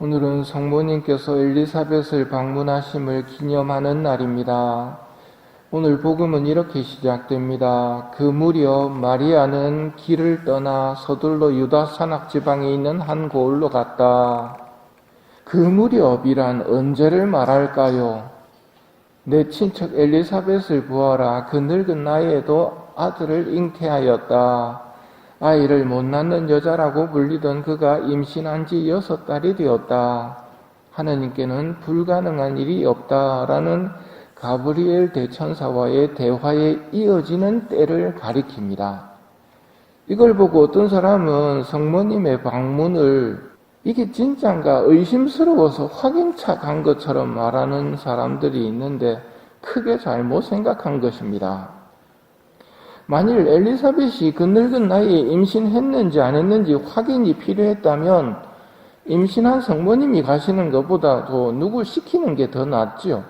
오늘은 성모님께서 엘리사벳을 방문하심을 기념하는 날입니다. 오늘 복음은 이렇게 시작됩니다. 그 무렵 마리아는 길을 떠나 서둘러 유다 산악 지방에 있는 한 고을로 갔다. 그 무렵이란 언제를 말할까요? 내 친척 엘리사벳을 보아라. 그 늙은 나이에도 아들을 잉태하였다. 아이를 못 낳는 여자라고 불리던 그가 임신한 지 6달이 되었다. 하느님께는 불가능한 일이 없다라는 가브리엘 대천사와의 대화에 이어지는 때를 가리킵니다. 이걸 보고 어떤 사람은 성모님의 방문을 이게 진짠가 의심스러워서 확인차 간 것처럼 말하는 사람들이 있는데 크게 잘못 생각한 것입니다. 만일 엘리사벳이 그 늙은 나이에 임신했는지 안 했는지 확인이 필요했다면 임신한 성모님이 가시는 것보다도 누구 시키는 게 더 낫죠.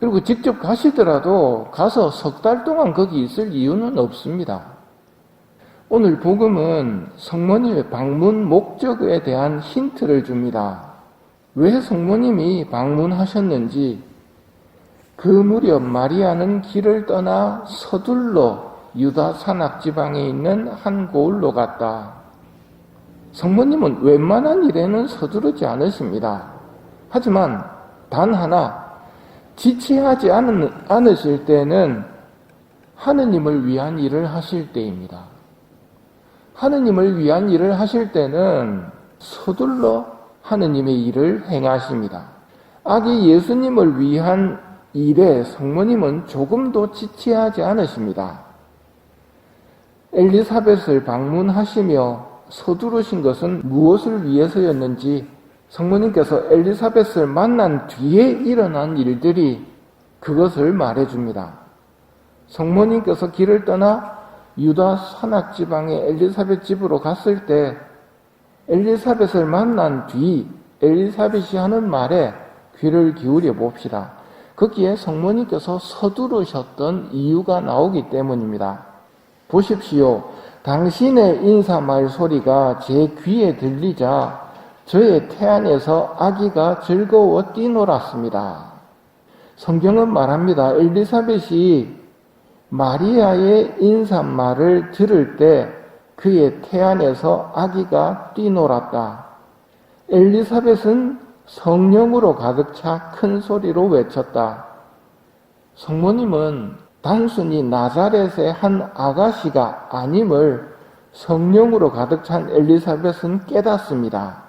그리고 직접 가시더라도 가서 3달 동안 거기 있을 이유는 없습니다. 오늘 복음은 성모님의 방문 목적에 대한 힌트를 줍니다. 왜 성모님이 방문하셨는지, 그 무렵 마리아는 길을 떠나 서둘러 유다 산악 지방에 있는 한 고을로 갔다. 성모님은 웬만한 일에는 서두르지 않으십니다. 하지만 단 하나, 지체하지 않으실 때는 하느님을 위한 일을 하실 때입니다. 하느님을 위한 일을 하실 때는 서둘러 하느님의 일을 행하십니다. 아기 예수님을 위한 일에 성모님은 조금도 지체하지 않으십니다. 엘리사벳을 방문하시며 서두르신 것은 무엇을 위해서였는지 성모님께서 엘리사벳을 만난 뒤에 일어난 일들이 그것을 말해줍니다. 성모님께서 길을 떠나 유다 산악 지방의 엘리사벳 집으로 갔을 때 엘리사벳을 만난 뒤 엘리사벳이 하는 말에 귀를 기울여 봅시다. 거기에 성모님께서 서두르셨던 이유가 나오기 때문입니다. 보십시오. 당신의 인사말 소리가 제 귀에 들리자 저의 태안에서 아기가 즐거워 뛰놀았습니다. 성경은 말합니다. 엘리사벳이 마리아의 인사말을 들을 때 그의 태안에서 아기가 뛰놀았다. 엘리사벳은 성령으로 가득 차 큰 소리로 외쳤다. 성모님은 단순히 나자렛의 한 아가씨가 아님을 성령으로 가득 찬 엘리사벳은 깨닫습니다.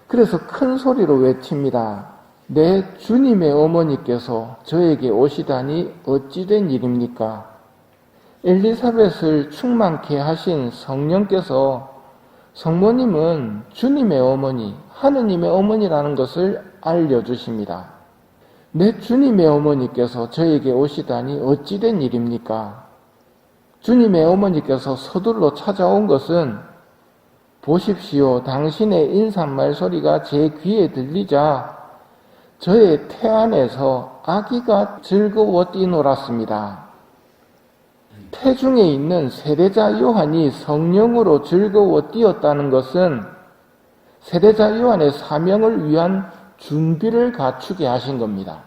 그래서 큰 소리로 외칩니다. 내 주님의 어머니께서 저에게 오시다니 어찌된 일입니까? 엘리사벳을 충만케 하신 성령께서 성모님은 주님의 어머니, 하느님의 어머니라는 것을 알려주십니다. 내 주님의 어머니께서 저에게 오시다니 어찌된 일입니까? 주님의 어머니께서 서둘러 찾아온 것은 보십시오. 당신의 인사말 소리가 제 귀에 들리자 저의 태안에서 아기가 즐거워 뛰놀았습니다. 태중에 있는 세례자 요한이 성령으로 즐거워 뛰었다는 것은 세례자 요한의 사명을 위한 준비를 갖추게 하신 겁니다.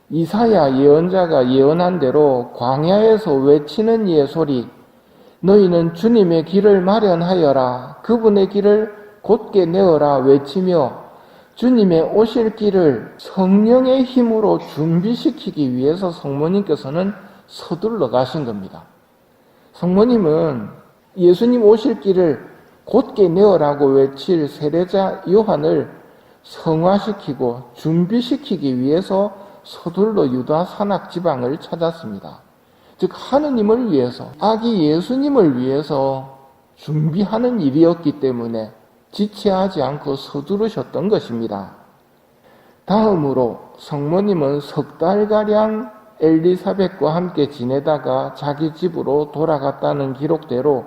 이사야 예언자가 예언한 대로 광야에서 외치는 이의 소리, 너희는 주님의 길을 마련하여라, 그분의 길을 곧게 내어라 외치며 주님의 오실 길을 성령의 힘으로 준비시키기 위해서 성모님께서는 서둘러 가신 겁니다. 성모님은 예수님 오실 길을 곧게 내어라고 외칠 세례자 요한을 성화시키고 준비시키기 위해서 서둘러 유다 산악 지방을 찾았습니다. 즉 하느님을 위해서, 아기 예수님을 위해서 준비하는 일이었기 때문에 지체하지 않고 서두르셨던 것입니다. 다음으로 성모님은 3달가량 엘리사벳과 함께 지내다가 자기 집으로 돌아갔다는 기록대로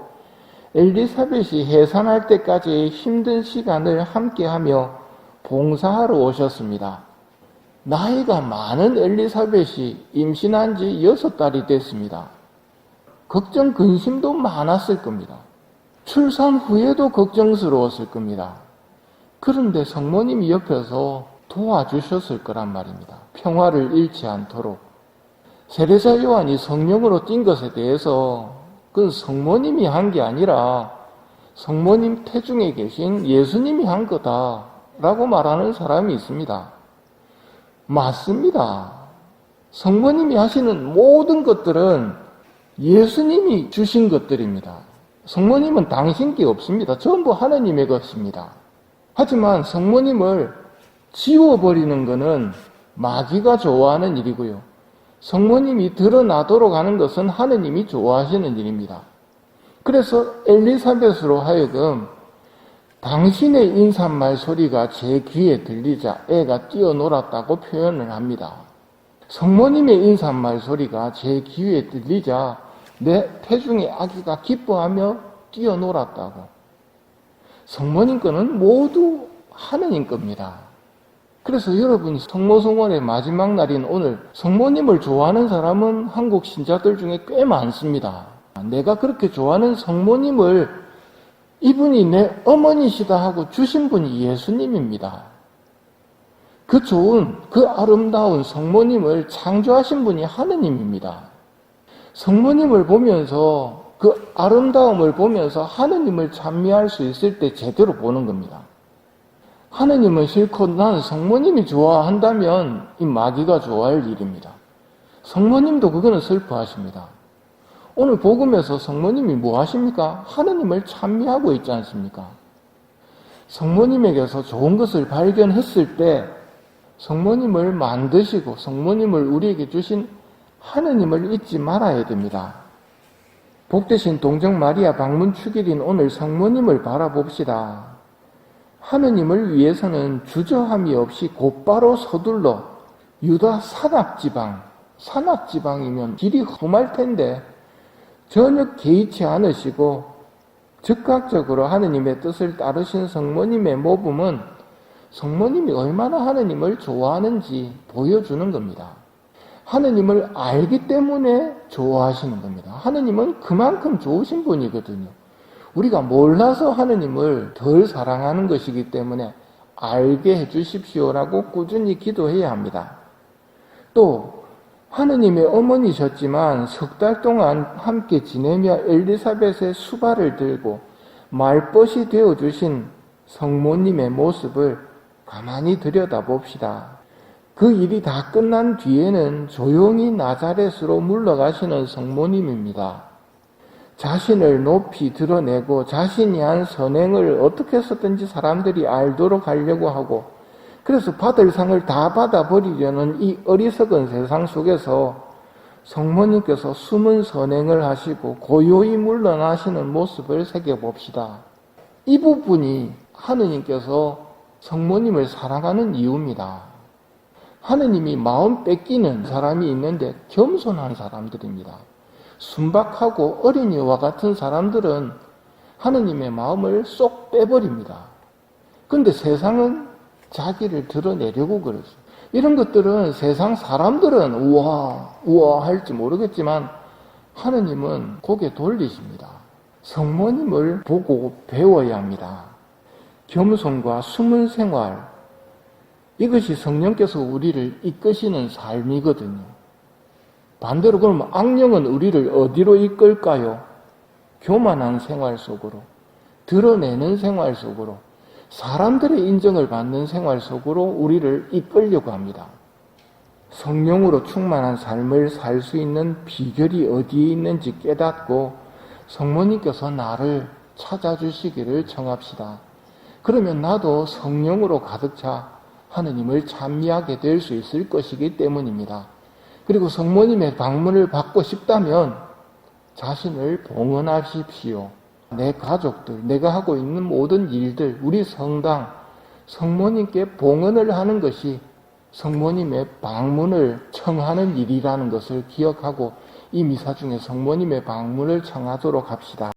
엘리사벳이 해산할 때까지의 힘든 시간을 함께하며 봉사하러 오셨습니다. 나이가 많은 엘리사벳이 임신한 지 6달이 됐습니다. 걱정 근심도 많았을 겁니다. 출산 후에도 걱정스러웠을 겁니다. 그런데 성모님이 옆에서 도와주셨을 거란 말입니다. 평화를 잃지 않도록. 세례자 요한이 성령으로 뛴 것에 대해서 그건 성모님이 한 게 아니라 성모님 태중에 계신 예수님이 한 거다라고 말하는 사람이 있습니다. 맞습니다. 성모님이 하시는 모든 것들은 예수님이 주신 것들입니다. 성모님은 당신 게 없습니다. 전부 하나님의 것입니다. 하지만 성모님을 지워버리는 것은 마귀가 좋아하는 일이고요. 성모님이 드러나도록 하는 것은 하느님이 좋아하시는 일입니다. 그래서 엘리사벳으로 하여금 당신의 인사말 소리가 제 귀에 들리자 애가 뛰어놀았다고 표현을 합니다. 성모님의 인사말 소리가 제 귀에 들리자 내 태중의 아기가 기뻐하며 뛰어놀았다고. 성모님 거는 모두 하느님 겁니다. 그래서 여러분 성모성원의 마지막 날인 오늘 성모님을 좋아하는 사람은 한국 신자들 중에 꽤 많습니다. 내가 그렇게 좋아하는 성모님을 이분이 내 어머니시다 하고 주신 분이 예수님입니다. 그 좋은, 그 아름다운 성모님을 창조하신 분이 하느님입니다. 성모님을 보면서 그 아름다움을 보면서 하느님을 찬미할 수 있을 때 제대로 보는 겁니다. 하느님은 싫고 난 성모님이 좋아한다면 이 마귀가 좋아할 일입니다. 성모님도 그거는 슬퍼하십니다. 오늘 복음에서 성모님이 뭐 하십니까? 하느님을 찬미하고 있지 않습니까? 성모님에게서 좋은 것을 발견했을 때 성모님을 만드시고 성모님을 우리에게 주신 하느님을 잊지 말아야 됩니다. 복되신 동정 마리아 방문 축일인 오늘 성모님을 바라봅시다. 하느님을 위해서는 주저함이 없이 곧바로 서둘러 유다 산악지방이면 길이 험할 텐데 전혀 개의치 않으시고 즉각적으로 하느님의 뜻을 따르신 성모님의 모범은 성모님이 얼마나 하느님을 좋아하는지 보여주는 겁니다. 하느님을 알기 때문에 좋아하시는 겁니다. 하느님은 그만큼 좋으신 분이거든요. 우리가 몰라서 하느님을 덜 사랑하는 것이기 때문에 알게 해주십시오라고 꾸준히 기도해야 합니다. 또 하느님의 어머니셨지만 석 달 동안 함께 지내며 엘리사벳의 수발을 들고 말벗이 되어주신 성모님의 모습을 가만히 들여다봅시다. 그 일이 다 끝난 뒤에는 조용히 나자렛으로 물러가시는 성모님입니다. 자신을 높이 드러내고 자신이 한 선행을 어떻게 해서든지 사람들이 알도록 하려고 하고 그래서 받을 상을 다 받아버리려는 이 어리석은 세상 속에서 성모님께서 숨은 선행을 하시고 고요히 물러나시는 모습을 새겨봅시다. 이 부분이 하느님께서 성모님을 사랑하는 이유입니다. 하느님이 마음 뺏기는 사람이 있는데 겸손한 사람들입니다. 순박하고 어린이와 같은 사람들은 하느님의 마음을 쏙 빼버립니다. 근데 세상은 자기를 드러내려고 그러죠. 이런 것들은 세상 사람들은 우와 할지 모르겠지만 하느님은 고개 돌리십니다. 성모님을 보고 배워야 합니다. 겸손과 숨은 생활, 이것이 성령께서 우리를 이끄시는 삶이거든요. 반대로 그러면 악령은 우리를 어디로 이끌까요? 교만한 생활 속으로, 드러내는 생활 속으로, 사람들의 인정을 받는 생활 속으로 우리를 이끌려고 합니다. 성령으로 충만한 삶을 살 수 있는 비결이 어디에 있는지 깨닫고 성모님께서 나를 찾아주시기를 청합시다. 그러면 나도 성령으로 가득 차 하느님을 찬미하게 될 수 있을 것이기 때문입니다. 그리고 성모님의 방문을 받고 싶다면 자신을 봉헌하십시오. 내 가족들, 내가 하고 있는 모든 일들, 우리 성당, 성모님께 봉헌을 하는 것이 성모님의 방문을 청하는 일이라는 것을 기억하고 이 미사 중에 성모님의 방문을 청하도록 합시다.